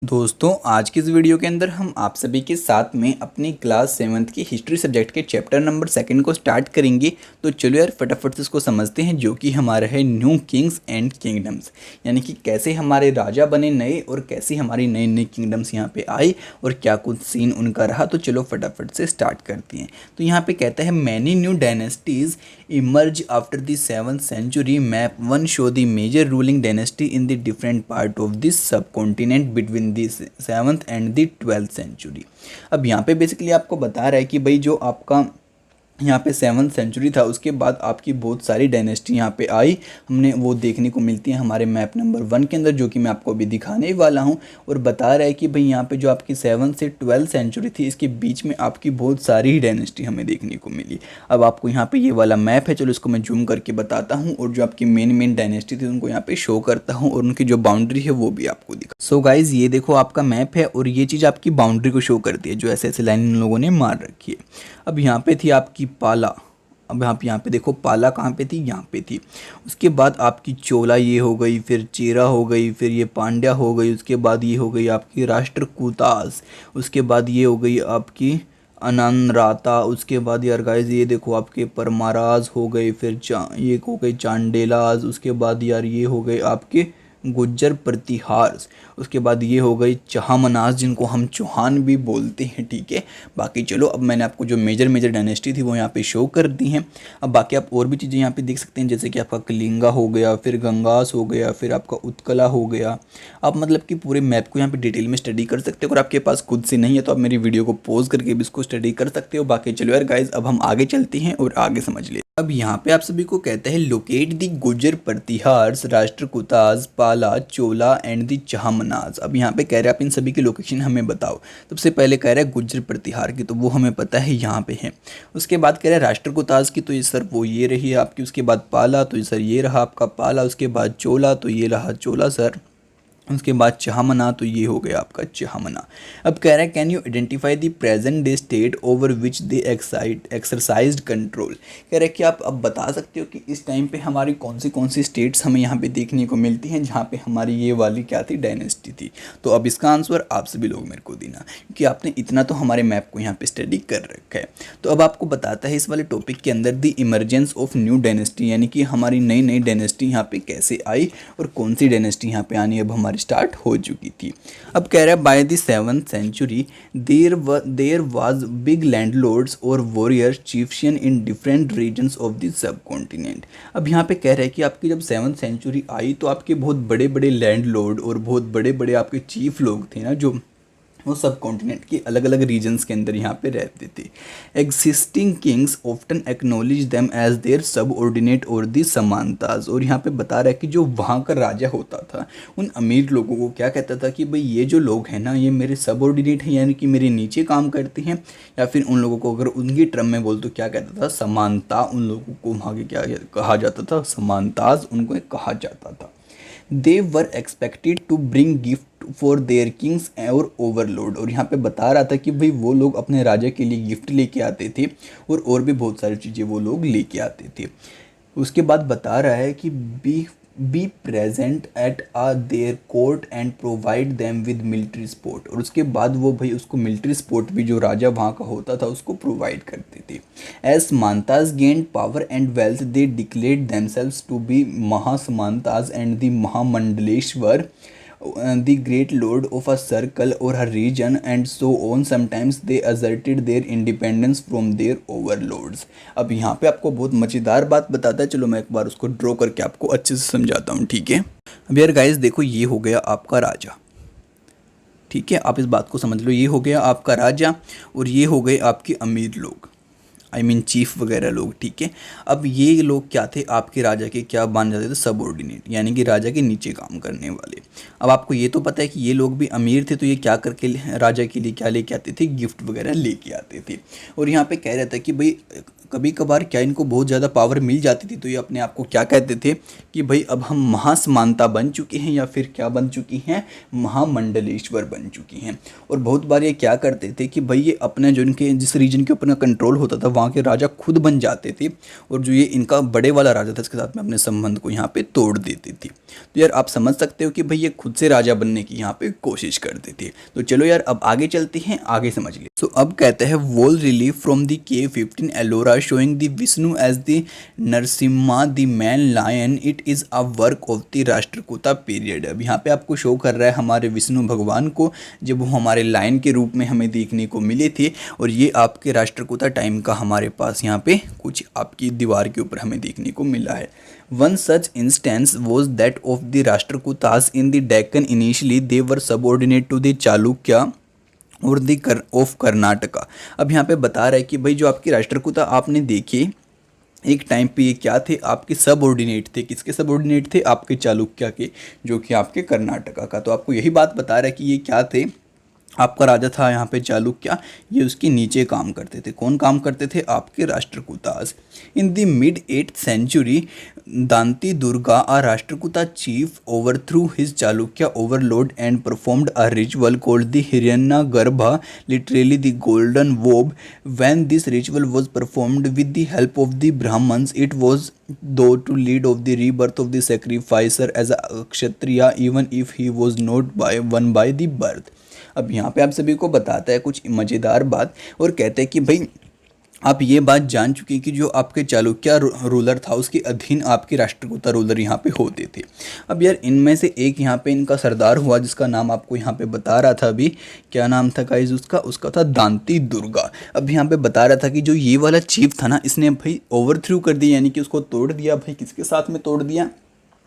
दोस्तों आज की इस वीडियो के अंदर हम आप सभी के साथ में अपनी क्लास 7th की हिस्ट्री सब्जेक्ट के चैप्टर नंबर 2 को स्टार्ट करेंगे। तो चलो यार फटाफट से इसको समझते हैं, जो कि हमारा है न्यू किंग्स एंड किंगडम्स, यानी कि कैसे हमारे राजा बने नए और कैसे हमारी नई नई किंगडम्स यहाँ पे आई और क्या कुछ सीन उनका रहा। तो चलो फटाफट से स्टार्ट करते हैं। तो यहाँ पे कहता है many new dynasties emerge after the 7th century. Map 1 show the major ruling dynasty in the different part of this subcontinent between the 7th and the 12th century. अब यहाँ पे बेसिकली आपको बता रहा है कि भाई जो आपका यहाँ पे 7th सेंचुरी था, उसके बाद आपकी बहुत सारी डायनेस्टी यहाँ पे आई, हमने वो देखने को मिलती हैं हमारे मैप नंबर 1 के अंदर, जो कि मैं आपको अभी दिखाने वाला हूँ। और बता रहा है कि भाई यहाँ पे जो आपकी 7th से 12th सेंचुरी थी, इसके बीच में आपकी बहुत सारी डायनेस्टी हमें देखने को मिली। अब आपको यहाँ पे ये वाला मैप है, चलो इसको मैं जूम करके बताता हूँ और जो आपकी मेन डायनेस्टी थी उनको यहाँ पे शो करता हूँ और उनकी जो बाउंड्री है वो भी आपको दिखा। सो गाइज ये देखो आपका मैप है और ये चीज़ आपकी बाउंड्री को शो करती है, जो ऐसे ऐसे लाइन इन लोगों ने मार रखी है। अब यहाँ पे थी आपकी पाला, अब आप यहाँ पे देखो पाला कहाँ पे थी, यहाँ पे थी। उसके बाद आपकी चोला ये हो गई, फिर चेरा हो गई, फिर ये पांड्या हो गई, उसके बाद ये हो गई आपकी राष्ट्रकूतास, उसके बाद ये हो गई आपकी अननराता, उसके बाद यार गाइस ये देखो आपके परमाराज हो गए, फिर ये हो गई चांडेलाज, उसके बाद यार ये हो गए आपके गुज्जर प्रतिहार, उसके बाद ये हो गई चहामनास जिनको हम चौहान भी बोलते हैं, ठीक है। बाकी चलो अब मैंने आपको जो मेजर डायनेस्टी थी वो यहाँ पे शो कर दी हैं। अब बाकी आप और भी चीज़ें यहाँ पे देख सकते हैं, जैसे कि आपका कलिंगा हो गया, फिर गंगास हो गया, फिर आपका उत्कला हो गया। आप मतलब कि पूरे मैप को यहाँ पे डिटेल में स्टडी कर सकते हो। अगर आपके पास खुद से नहीं है तो आप मेरी वीडियो को पॉज करके भी इसको स्टडी कर सकते हो। बाकी चलो यार गाइज अब हम आगे चलते हैं और आगे समझ ले। अब यहाँ पे आप सभी को कहते हैं लोकेट दी गुज्जर प्रतिहार्स राष्ट्रकूताज पाला चोला एंड दी चहामनाज। अब यहाँ पे कह रहे हैं आप इन सभी की लोकेशन हमें बताओ। सबसे पहले कह रहा है गुज्जर प्रतिहार की, तो वो हमें पता है यहाँ पे है। उसके बाद कह रहा है राष्ट्रकूताज की, तो ये सर वो ये रही है आपकी। उसके बाद पाला, तो ये सर ये रहा आपका पाला। उसके बाद चोला, तो ये रहा चोला सर। उसके बाद चहामना, तो ये हो गया आपका चहामना। अब कह रहा है can you identify the present day state over which they exercised control. कह रहा है कि आप अब बता सकते हो कि इस टाइम पे हमारी कौन सी स्टेट्स हमें यहाँ पे देखने को मिलती हैं जहाँ पे हमारी ये वाली क्या थी, डायनेस्टी थी। तो अब इसका आंसर आप सभी लोग मेरे को देना, क्योंकि आपने इतना तो हमारे मैप को यहाँ पे स्टडी कर रखा है। तो अब आपको बताता है इस वाले टॉपिक के अंदर the emergence of new dynasty, यानी कि हमारी नई नई डायनेस्टी यहाँ पे कैसे आई और कौन सी डायनेस्टी यहाँ पे आनी अब हमारी स्टार्ट हो चुकी थी। अब कह रहा है by the 7th century there was big landlords और warrior chieftains in different regions of the subcontinent. अब यहाँ पे कह रहा है कि आपकी जब 7th सेंचुरी आई तो आपके बहुत बड़े बड़े लैंडलॉर्ड और बहुत बड़े बड़े आपके चीफ लोग थे ना, जो वो सब कॉन्टिनेंट के अलग अलग रीजन्स के अंदर यहाँ पे रहते थे। Existing kings often acknowledge them as their subordinate और दी समानताज। और यहाँ पे बता रहा है कि जो वहाँ का राजा होता था उन अमीर लोगों को क्या कहता था कि भाई ये जो लोग हैं ना ये मेरे सबऑर्डिनेट हैं, यानी कि मेरे नीचे काम करते हैं। या फिर उन लोगों को अगर उनकी टर्म में बोल तो क्या कहता था, समानता। उन लोगों को वहाँ के क्या कहा जाता था, समानताज उनको कहा जाता था। They were expected to bring gift for their kings और ओवरलोड। और यहाँ पे बता रहा था कि भाई वो लोग अपने राजा के लिए गिफ्ट लेके आते थे और भी बहुत सारी चीज़ें वो लोग लेके आते थे। उसके बाद बता रहा है कि be present at there court and provide them with military support. और उसके बाद वो भाई उसको मिलिट्री सपोर्ट भी जो राजा वहाँ का होता था उसको प्रोवाइड करते थे। As samantas gained power and wealth they declared themselves to be mahasamantas and the mahamandaleshwar, the great lord of a circle or a region and so on. Sometimes they asserted their independence from their overlords. अब यहाँ पे आपको बहुत मज़ेदार बात बताता है, चलो मैं एक बार उसको ड्रॉ करके आपको अच्छे से समझाता हूँ, ठीक है। अब यार गाइस देखो ये हो गया आपका राजा, ठीक है, आप इस बात को समझ लो, ये हो गया आपका राजा और ये हो गए आपके अमीर लोग, आई मीन चीफ वगैरह लोग, ठीक है। अब ये लोग क्या थे, आपके राजा के क्या मान जाते थे, सबऑर्डिनेट, यानी कि राजा के नीचे काम करने वाले। अब आपको ये तो पता है कि ये लोग भी अमीर थे, तो ये क्या करके राजा के लिए क्या लेके आते थे, गिफ्ट वगैरह लेके आते थे। और यहाँ पे कह रहा था कि भाई कभी कभार क्या इनको बहुत ज़्यादा पावर मिल जाती थी तो ये अपने आप को क्या कहते थे कि भाई अब हम महासमानता बन चुके हैं या फिर क्या बन चुकी हैं, महामंडलेश्वर बन चुकी हैं। और बहुत बार ये क्या करते थे कि भाई ये अपने जो इनके जिस रीजन के ऊपर कंट्रोल होता था वहाँ के राजा खुद बन जाते थे और जो ये इनका बड़े वाला राजा था इसके साथ में अपने संबंध को यहाँ पे तोड़ देते थे। तो यार आप समझ सकते हो कि भाई ये खुद से राजा बनने की यहाँ पे कोशिश करते थे। तो चलो यार अब आगे चलते हैं, आगे समझ लिए। सो अब कहते हैं wall relief from the cave 15 Ellora showing the Vishnu as the Narasimha the man lion, it is a work of the Rashtrakuta period. अब यहाँ पे आपको शो कर रहा है हमारे विष्णु भगवान को जब वो हमारे लायन के रूप में हमें देखने को मिले थे और ये आपके राष्ट्रकूटा टाइम का हमारे पास यहाँ पे कुछ आपकी दीवार के ऊपर हमें देखने को मिला है। One such instance was that of the Rashtrakutas in the Deccan. Initially, they were subordinate to the Chalukya और दी ऑफ कर्नाटका। अब यहाँ पे बता रहा है कि भाई जो आपकी राष्ट्रकूटा आपने देखे एक टाइम पे ये क्या थे, आपके सबऑर्डिनेट थे। किसके सबऑर्डिनेट थे? आपके चालुक्य के, जो कि आपके कर्नाटका का। तो आपको यही बात बता रहा है कि ये क्या थे, आपका राजा था यहाँ पे चालुक्य, ये उसके नीचे काम करते थे। कौन काम करते थे? आपके Rashtrakutas. In the mid 8th century Danti Durga a Rashtrakuta chief overthrew his Chalukya overlord and performed a ritual called the Hiranyagarbha, literally the golden womb. When this ritual was performed with the help of the Brahmins, it was thought to lead of the rebirth of the sacrificer as a Kshatriya even if he was not one by the birth. अब यहाँ पे आप सभी को बताता है कुछ मज़ेदार बात और कहते हैं कि भाई आप ये बात जान चुके हैं कि जो आपके चालुक्य रूलर था उसके अधीन आपके राष्ट्रकूटा रूलर यहाँ पे होते थे। अब यार इनमें से एक यहाँ पे इनका सरदार हुआ जिसका नाम आपको यहाँ पे बता रहा था अभी, क्या नाम था गाइस उसका था दांती दुर्गा। अब यहाँ पे बता रहा था कि जो ये वाला चीफ था ना, इसने भाई ओवरथ्रू कर दिया, यानी कि उसको तोड़ दिया। भाई किसके साथ में तोड़ दिया?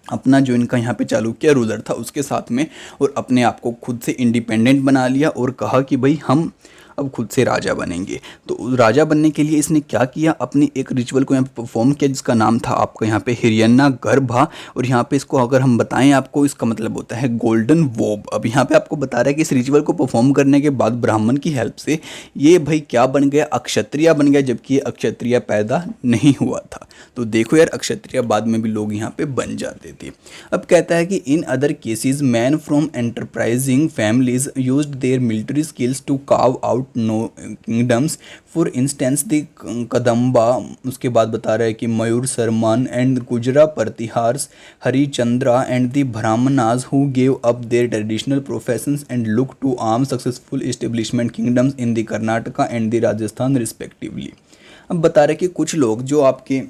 अपना जो इनका यहाँ पे चालुक्य रूलर था उसके साथ में, और अपने आप को खुद से इंडिपेंडेंट बना लिया और कहा कि भाई हम अब खुद से राजा बनेंगे। तो राजा बनने के लिए इसने क्या किया, अपनी एक रिचुअल को यहाँ पे परफॉर्म किया जिसका नाम था आपका यहाँ पे हिरण्यगर्भा, और यहाँ पे इसको अगर हम बताएं आपको इसका मतलब होता है गोल्डन वोब। अब यहाँ पे आपको बता रहा है कि इस रिचुअल को परफॉर्म करने के बाद ब्राह्मण की हेल्प से ये भाई क्या बन गया, अक्षत्रिय बन गया, जबकि ये अक्षत्रिय पैदा नहीं हुआ था। तो देखो यार अक्षत्रिय बाद में भी लोग यहाँ पे बन जाते थे। अब कहता है कि in other cases man from enterprising families used their military skills to carve out no kingdoms, for instance the Kadamba. उसके बाद बता रहा है कि मयूर Sharman and Gurjara Pratiharas Harichandra and the Brahmanas who gave up their traditional professions and look to arm successful establishment kingdoms in the Karnataka and the Rajasthan respectively. अब बता रहे कि कुछ लोग जो आपके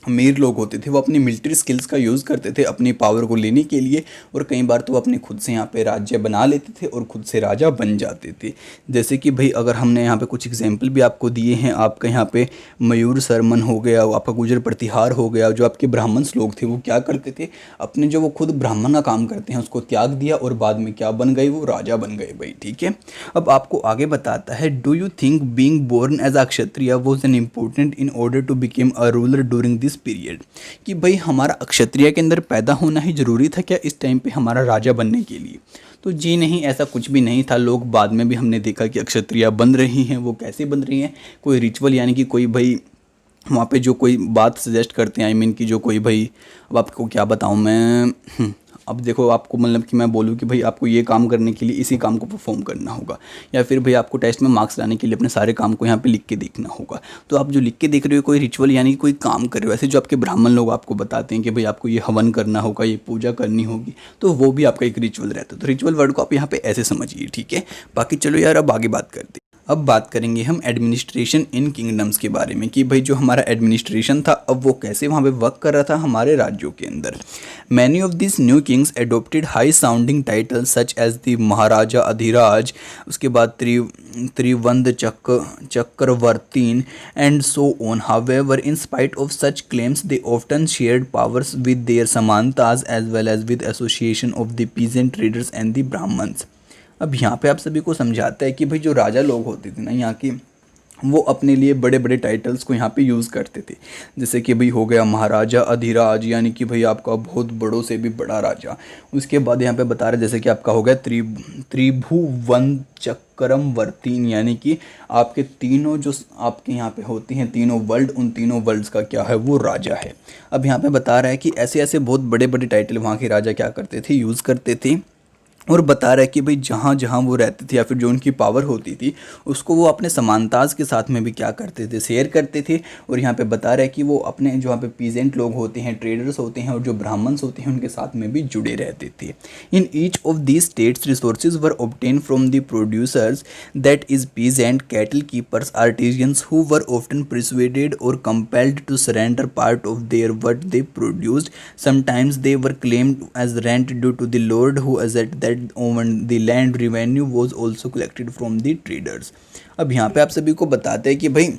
अमीर लोग होते थे वो अपनी मिलिट्री स्किल्स का यूज़ करते थे अपनी पावर को लेने के लिए, और कई बार तो वो अपने खुद से यहाँ पे राज्य बना लेते थे और खुद से राजा बन जाते थे। जैसे कि भाई अगर हमने यहाँ पे कुछ एग्जांपल भी आपको दिए हैं, आपका यहाँ पे मयूर शर्मन हो गया, आपका गुजर प्रतिहार हो गया। जो आपके ब्राह्मण लोग थे वो क्या करते थे, अपने जो वो खुद ब्राह्मण का काम करते हैं उसको त्याग दिया और बाद में क्या बन गए, वो राजा बन गए भाई। ठीक है, अब आपको आगे बताता है, do you think being born as a kshatriya was an important in order to become a ruler during this period. कि भाई हमारा अक्षत्रिय के अंदर पैदा होना ही जरूरी था क्या इस टाइम पे हमारा राजा बनने के लिए? तो जी नहीं, ऐसा कुछ भी नहीं था। लोग बाद में भी हमने देखा कि अक्षत्रिय बन रही हैं। वो कैसे बन रही हैं? कोई रिचुअल, यानी कि कोई भाई वहाँ पे जो कोई बात सजेस्ट करते हैं, आई मीन कि जो कोई भाई, अब आपको क्या बताऊँ मैं, अब देखो आपको मतलब कि मैं बोलूँ कि भाई आपको ये काम करने के लिए इसी काम को परफॉर्म करना होगा, या फिर भाई आपको टेस्ट में मार्क्स लाने के लिए अपने सारे काम को यहाँ पे लिख के देखना होगा। तो आप जो लिख के देख रहे हो कोई रिचुअल यानी कि कोई काम कर रहे हो, ऐसे जो आपके ब्राह्मण लोग आपको बताते हैं कि भाई आपको ये हवन करना होगा, ये पूजा करनी होगी, तो वो भी आपका एक रिचुअल रहता है। तो रिचुअल वर्ड को आप यहाँ पे ऐसे समझिए। ठीक है, बाकी चलो यार अब आगे बात करते हैं। अब बात करेंगे हम एडमिनिस्ट्रेशन इन किंगडम्स के बारे में कि भाई जो हमारा एडमिनिस्ट्रेशन था अब वो कैसे वहाँ पे वर्क कर रहा था हमारे राज्यों के अंदर। Many of this new kings adopted high sounding titles such as the maharaja adhiraj, उसके बाद Tribhuvana chakravartin and so on. However in spite of such claims they often shared powers with their samantas as well as with associations of the peasant traders and the Brahmins. अब यहाँ पे आप सभी को समझाता है कि भाई जो राजा लोग होते थे ना यहाँ की, वो अपने लिए बड़े बड़े टाइटल्स को यहाँ पे यूज़ करते थे। जैसे कि भाई हो गया महाराजा अधिराज, यानी कि भाई आपका बहुत बड़ों से भी बड़ा राजा। उसके बाद यहाँ पे बता रहे जैसे कि आपका हो गया त्रिभुवन क्रमवर्तीन, यानी कि आपके तीनों जो आपके यहाँ पे होती हैं तीनों वर्ल्ड, उन तीनों वर्ल्ड्स का क्या है वो राजा है। अब यहाँ पे बता रहा है कि ऐसे ऐसे बहुत बड़े बड़े टाइटल वहाँ के राजा क्या करते थे, यूज़ करते थे। और बता रहा है कि भाई जहाँ जहाँ वो रहते थे या फिर जो उनकी पावर होती थी उसको वो अपने समानताज के साथ में भी क्या करते थे, शेयर करते थे। और यहाँ पे बता रहा है कि वो अपने जो यहाँ पे पीजेंट लोग होते हैं, ट्रेडर्स होते हैं और जो ब्राह्मण्स होते हैं उनके साथ में भी जुड़े रहते थे। In each of these states resources were obtained from the producers, that is peasant, cattle keepers, artisans, who were often persuaded or compelled to surrender part of their what they produced. Sometimes they were claimed as rent due to the lord who asset that owned the land. Revenue was also collected from the traders. अब यहाँ पे आप सभी को बताते हैं कि भाई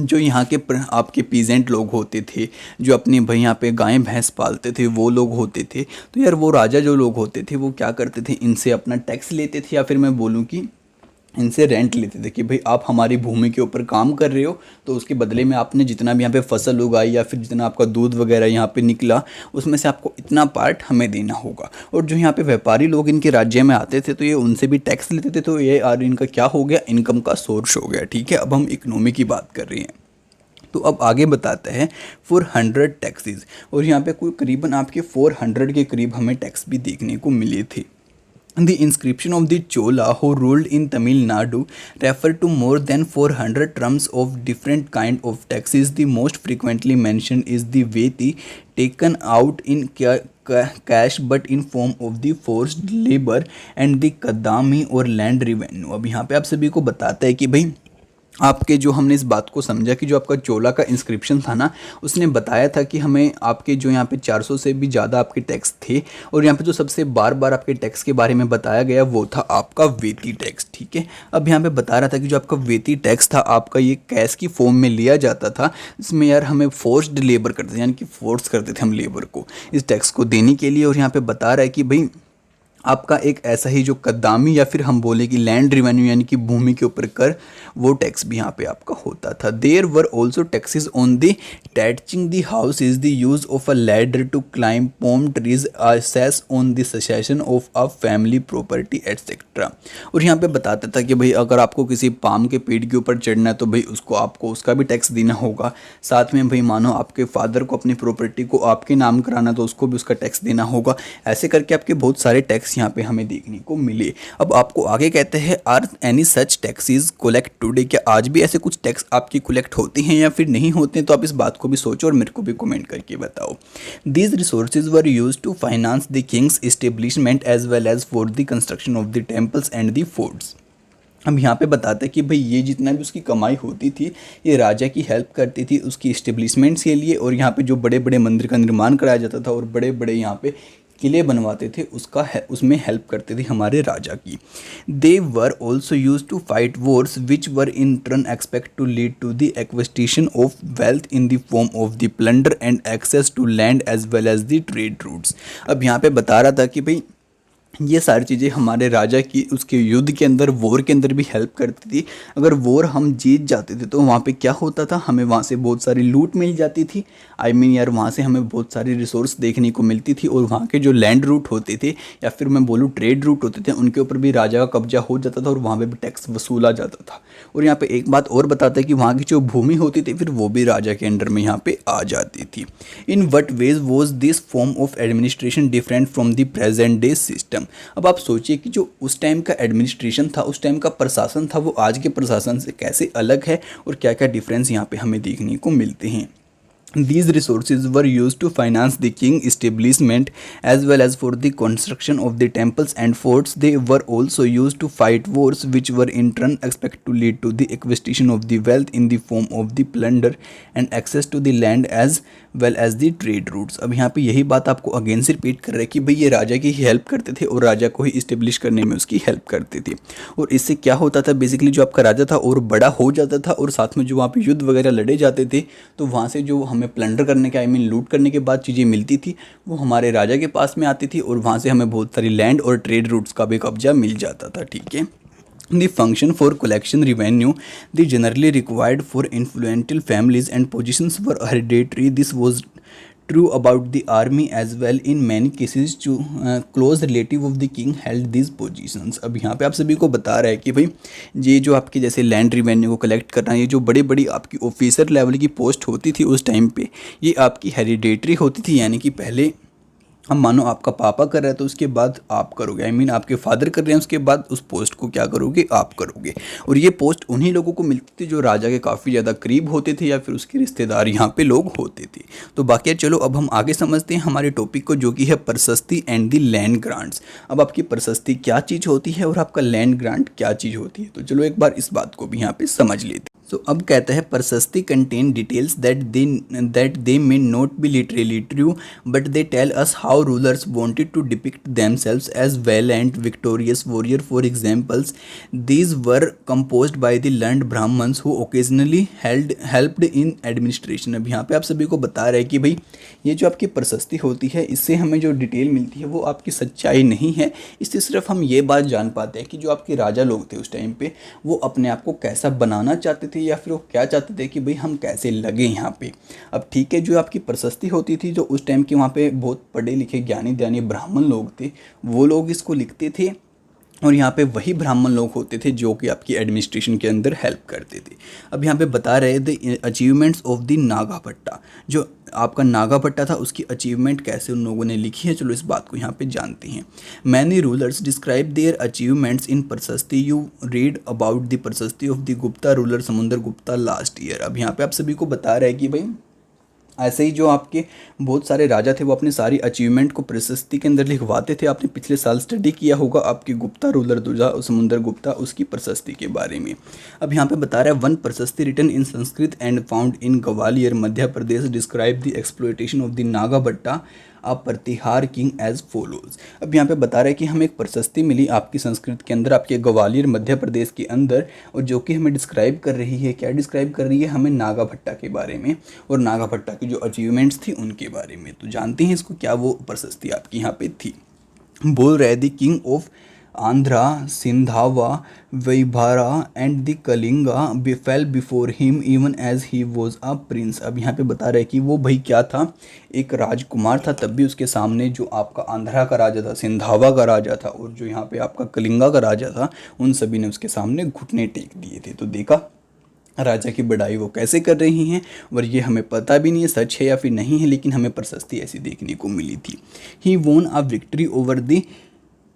जो यहाँ के आपके पीजेंट लोग होते थे, जो अपने भाई यहाँ पे गाय भैंस पालते थे, वो लोग होते थे। तो यार वो राजा जो लोग होते थे वो क्या करते थे, इनसे अपना टैक्स लेते थे, या फिर मैं बोलूँ कि इनसे रेंट लेते थे कि भाई आप हमारी भूमि के ऊपर काम कर रहे हो तो उसके बदले में आपने जितना भी यहाँ पे फसल उगाई या फिर जितना आपका दूध वगैरह यहाँ पे निकला उसमें से आपको इतना पार्ट हमें देना होगा। और जो यहाँ पे व्यापारी लोग इनके राज्य में आते थे तो ये उनसे भी टैक्स लेते थे, तो ये यार इनका क्या हो गया, इनकम का सोर्स हो गया। ठीक है, अब हम इकोनॉमी की बात कर रहे हैं। तो अब आगे बताते हैं 400 टैक्सेस, और यहाँ पे कोई करीबन आपके 400 के करीब हमें टैक्स भी देखने को मिले थे। The inscription of the Chola who ruled in Tamil Nadu refer to more than 400 terms of different kind of taxes. The most frequently mentioned is the Veti, taken out in cash but in form of the forced labor, and the Kadami और land revenue। अब यहाँ पे आप सभी को बताता है कि भाई आपके जो हमने इस बात को समझा कि जो आपका चोला का इंस्क्रिप्शन था ना, उसने बताया था कि हमें आपके जो यहाँ पे 400 से भी ज़्यादा आपके टैक्स थे। और यहाँ पे जो सबसे बार बार आपके टैक्स के बारे में बताया गया वो था आपका वेती टैक्स। ठीक है, अब यहाँ पे बता रहा था कि जो आपका वेती टैक्स था आपका ये कैश की फॉर्म में लिया जाता था। इसमें यार हमें फोर्स्ड लेबर करते थे, यानी कि फोर्स करते थे हम लेबर को इस टैक्स को देने के लिए। और यहाँ पर बता रहा है कि भाई आपका एक ऐसा ही जो कद्दामी या फिर हम बोले कि लैंड रिवेन्यू यानी कि भूमि के ऊपर कर, वो टैक्स भी यहाँ पे आपका होता था। There were also taxes on the thatching the house is the use of a ladder to climb palm trees, cess on the succession of a family property etcetera. और यहाँ पे बताता था कि भाई अगर आपको किसी पाम के पेड़ के ऊपर चढ़ना है तो भाई उसको आपको उसका भी टैक्स देना होगा। साथ में भाई मानो आपके फादर को अपनी प्रॉपर्टी को आपके नाम कराना तो उसको भी उसका टैक्स देना होगा। ऐसे करके आपके बहुत सारे टैक्स यहाँ पे हमें देखने को मिले। अब आपको आगे कहते हैं are any such taxes collect today, क्या आज भी ऐसे कुछ टैक्स आपकी कलेक्ट होते हैं या फिर नहीं होते हैं? तो आप इस बात को भी सोचो और मेरे को भी कमेंट करके बताओ। These resources were use to finance the kings establishment as well as for the construction of the temples and the forts. अब यहाँ पे बताते हैं कि भाई ये जितना भी उसकी कमाई होती थी ये राजा की हेल्प करती थी उसकी इस्टेब्लिशमेंट्स के लिए, और यहाँ पे जो बड़े बड़े मंदिर का निर्माण कराया जाता था और बड़े बड़े यहाँ पे किले बनवाते थे उसमें हेल्प करते थे हमारे राजा की। They were also use to fight wars which were in turn expect to lead to the acquisition of wealth in the form of the plunder and access to land as well as the trade routes. अब यहाँ पे बता रहा था कि भाई ये सारी चीज़ें हमारे राजा की उसके युद्ध के अंदर, वॉर के अंदर भी हेल्प करती थी। अगर वॉर हम जीत जाते थे तो वहाँ पे क्या होता था, हमें वहाँ से बहुत सारी लूट मिल जाती थी। यार वहाँ से हमें बहुत सारी रिसोर्स देखने को मिलती थी, और वहाँ के जो लैंड रूट होते थे या फिर मैं बोलूँ ट्रेड रूट होते थे उनके ऊपर भी राजा का कब्जा हो जाता था और वहाँ पर भी टैक्स वसूला जाता था। और यहाँ पर एक बात और बताता है कि वहाँ की जो भूमि होती थी फिर वो भी राजा के अंडर में यहाँ पर आ जाती थी। In what veg was this form of administration different from the present day system. अब आप सोचिए कि जो उस टाइम का एडमिनिस्ट्रेशन था, उस टाइम का प्रशासन था, वो आज के प्रशासन से कैसे अलग है और क्या क्या डिफरेंस यहाँ पे हमें देखने को मिलते हैं। These resources were used to finance the king establishment as well as for the construction of the temples and forts. They were also used to fight wars which were in turn expected to lead to the acquisition of the wealth in the form of the plunder and access to the land as well as the trade routes। अब यहाँ पे यही बात आपको again से repeat कर रहा है कि भाई ये राजा की ही हेल्प करते थे और राजा को ही इस्टेब्लिश करने में उसकी हेल्प करते थे। और इससे क्या होता था, बेसिकली जो आपका राजा था और बड़ा हो जाता था, और साथ में जो वहाँ पे युद्ध वगैरह लड़े जाते थे तो वहाँ से जो हमें प्लंडर करने के लूट करने के बाद चीज़ें मिलती थी वो हमारे राजा के पास में आती थी, और वहाँ से हमें बहुत सारी लैंड और ट्रेड रूट्स का भी कब्जा मिल जाता था। ठीक है, the function for collection revenue, the generally required for influential families and positions were hereditary. This was true about the army as well in many cases to close relative of the king held this positions. अब यहाँ पे आप सभी को बता रहा है कि भाई ये जो आपकी जैसे लैंड रिवेन्यू को कलेक्ट करना, ये जो बड़ी बड़ी आपकी ऑफिसर लेवल की पोस्ट होती थी उस टाइम पे, ये आपकी हेरिडेटरी होती थी, यानी कि पहले हम मानो आपका पापा कर रहा है तो उसके बाद आप करोगे, आपके फादर कर रहे हैं उसके बाद उस पोस्ट को क्या करोगे, आप करोगे। और ये पोस्ट उन्हीं लोगों को मिलती थी जो राजा के काफ़ी ज़्यादा करीब होते थे या फिर उसके रिश्तेदार यहाँ पे लोग होते थे। तो बाकी चलो अब हम आगे समझते हैं हमारे टॉपिक को, जो कि है प्रशस्ति एंड द लैंड ग्रांट्स। अब आपकी प्रशस्ति क्या चीज़ होती है और आपका लैंड ग्रांट क्या चीज़ होती है, तो चलो एक बार इस बात को भी यहाँ पे समझ लेते हैं। तो अब कहता है prashasti contain details that they may not be literally true but they tell us how rulers wanted to depict themselves as valiant victorious warrior. For examples these were composed by the learned Brahmans who occasionally helped in administration. अब यहाँ पे आप सभी को बता रहे हैं कि भाई ये जो आपकी प्रशस्ति होती है इससे हमें जो डिटेल मिलती है वो आपकी सच्चाई नहीं है, इससे सिर्फ हम ये बात जान पाते हैं कि जो आपके राजा लोग थे उस टाइम पे वो अपने आप को कैसा बनाना चाहते थे या फिर वो क्या चाहते थे कि भाई हम कैसे लगे यहाँ पे। अब ठीक है, जो आपकी प्रशस्ति होती थी, जो उस टाइम के वहाँ पे बहुत पढ़े लिखे ज्ञानी ध्यानी ब्राह्मण लोग थे वो लोग इसको लिखते थे, और यहाँ पे वही ब्राह्मण लोग होते थे जो कि आपकी एडमिनिस्ट्रेशन के अंदर हेल्प करते थे। अब यहाँ पे बता रहे द अचीवमेंट्स ऑफ द नागाभट्टा, जो आपका नागाभट्टा था उसकी अचीवमेंट कैसे उन लोगों ने लिखी है, चलो इस बात को यहाँ पे जानते हैं। Many rulers describe their achievements in प्रशस्ति। यू रीड अबाउट द प्रशस्ति ऑफ द गुप्ता रूलर समुद्र गुप्ता लास्ट ईयर। अब यहाँ पे आप सभी को बता रहे हैं कि भाई ऐसे ही जो आपके बहुत सारे राजा थे वो अपनी सारी अचीवमेंट को प्रशस्ति के अंदर लिखवाते थे। आपने पिछले साल स्टडी किया होगा आपके गुप्ता रूलर दुजा समुद्र गुप्ता उसकी प्रशस्ति के बारे में। अब यहाँ पे बता रहा है one prashasti written in Sanskrit and found in Gwalior Madhya Pradesh describe the exploitation of the Nagabhata a Pratihara king as follows. अब यहाँ पे बता रहा है कि हमें एक प्रशस्ति मिली आपकी संस्कृत के अंदर आपके ग्वालियर मध्य प्रदेश के अंदर, और जो कि हमें डिस्क्राइब कर रही है, क्या डिस्क्राइब कर रही है, हमें नागाभट्टा के बारे में और नागाभट्टा की जो अचीवमेंट्स थी उनके बारे में। तो जानते हैं इसको क्या वो प्रशस्ति आपकी यहाँ पे थी। बोल रहे द किंग ऑफ आंध्रा सिंधावा वैभारा एंड द कलिंगा बेफेल before him even as he was a prince. अब यहाँ पे बता रहे कि वो भाई क्या था, एक राजकुमार था, तब भी उसके सामने जो आपका आंध्रा का राजा था, सिंधावा का राजा था और जो यहाँ पे आपका कलिंगा का राजा था, उन सभी ने उसके सामने घुटने टेक दिए थे। तो देखा राजा की बड़ाई वो कैसे कर रही हैं, और ये हमें पता भी नहीं है सच है या फिर नहीं है, लेकिन हमें प्रशस्ति ऐसी देखने को मिली थी। ही वोन अ विक्ट्री ओवर द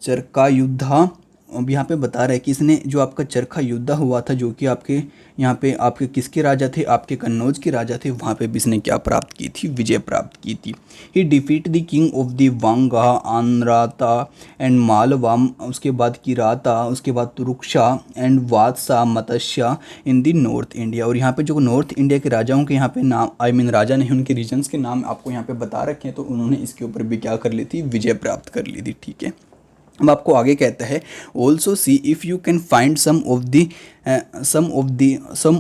चरखा युद्धा। अब यहाँ पे बता रहा है कि इसने जो आपका चरखा युद्ध हुआ था, जो कि आपके यहाँ पे आपके किसके राजा थे, आपके कन्नौज के राजा थे, वहाँ पे भी इसने क्या प्राप्त की थी, विजय प्राप्त की थी। He defeat the king of the Vanga आंध्राता एंड मालवा, उसके बाद किराता, उसके बाद Turuksha and Vatsa Matsya in the north India. और यहाँ पे जो नॉर्थ इंडिया के राजाओं के यहाँ पे नाम राजा नहीं, उनके रीजन्स के नाम आपको यहाँ पे बता रखे हैं, तो उन्होंने इसके ऊपर भी क्या कर ली थी, विजय प्राप्त कर ली थी। ठीक है, अब आपको आगे कहता है also see if you can find some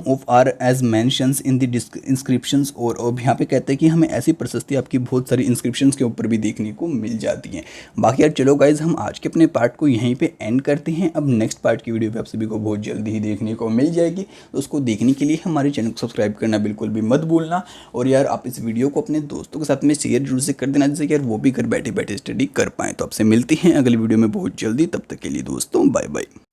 of our as mentions in the inscriptions. और अब यहाँ पे कहते हैं कि हमें ऐसी प्रशस्ति आपकी बहुत सारी इंस्क्रिप्शंस के ऊपर भी देखने को मिल जाती हैं। बाकी यार चलो गाइज हम आज के अपने पार्ट को यहीं पे एंड करते हैं। अब नेक्स्ट पार्ट की वीडियो पे आप सभी को बहुत जल्दी ही देखने को मिल जाएगी, तो उसको देखने के लिए हमारे चैनल को सब्सक्राइब करना बिल्कुल भी मत भूलना। और यार आप इस वीडियो को अपने दोस्तों के साथ में शेयर जरूर से कर देना, जिससे कि यार वो भी घर बैठे बैठे स्टडी कर पाएँ। तो आपसे मिलते हैं अगली वीडियो में बहुत जल्दी, तब तक के लिए दोस्तों बाय बाय।